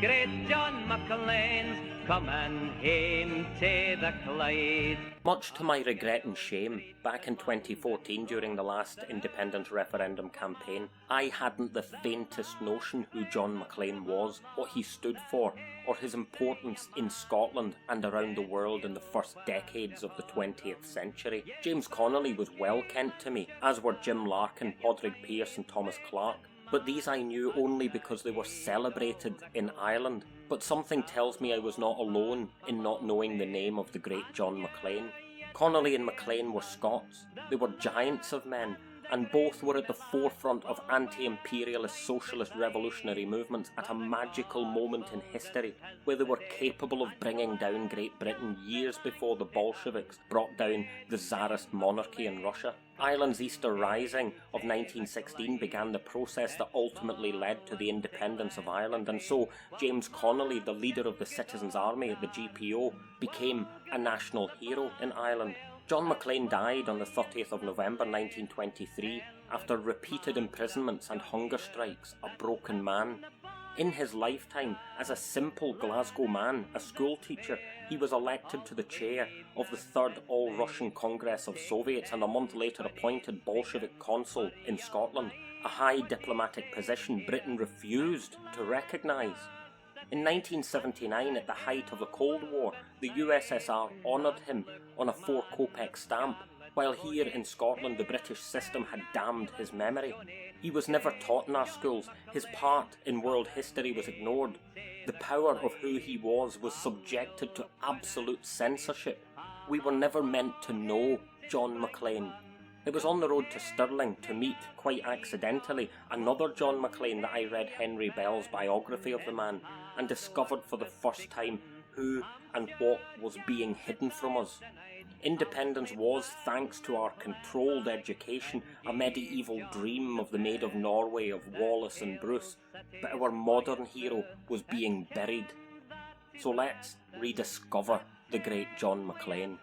Great John Maclean's coming home to the Clyde. Much to my regret and shame, back in 2014 during the last independence referendum campaign, I hadn't the faintest notion who John Maclean was, what he stood for, or his importance in Scotland and around the world in the first decades of the 20th century. James Connolly was well kent to me, as were Jim Larkin, Padraig Pearse and Thomas Clarke. But these I knew only because they were celebrated in Ireland. But something tells me I was not alone in not knowing the name of the great John Maclean. Connolly and Maclean were Scots. They were giants of men, and both were at the forefront of anti-imperialist socialist revolutionary movements at a magical moment in history, where they were capable of bringing down Great Britain years before the Bolsheviks brought down the Tsarist monarchy in Russia. Ireland's Easter Rising of 1916 began the process that ultimately led to the independence of Ireland, and so James Connolly, the leader of the Citizens' Army at the GPO, became a national hero in Ireland. John Maclean died on the 30th of November 1923 after repeated imprisonments and hunger strikes, a broken man. In his lifetime, as a simple Glasgow man, a schoolteacher, he was elected to the chair of the Third All-Russian Congress of Soviets and a month later appointed Bolshevik consul in Scotland, a high diplomatic position Britain refused to recognise. In 1979, at the height of the Cold War, the USSR honoured him on a 4-kopeck stamp, while here in Scotland the British system had damned his memory. He was never taught in our schools, his part in world history was ignored. The power of who he was subjected to absolute censorship. We were never meant to know John Maclean. It was on the road to Stirling to meet, quite accidentally, another John Maclean that I read Henry Bell's biography of the man, and discovered for the first time who and what was being hidden from us. Independence was, thanks to our controlled education, a medieval dream of the Maid of Norway, of Wallace and Bruce, but our modern hero was being buried. So let's rediscover the great John Maclean.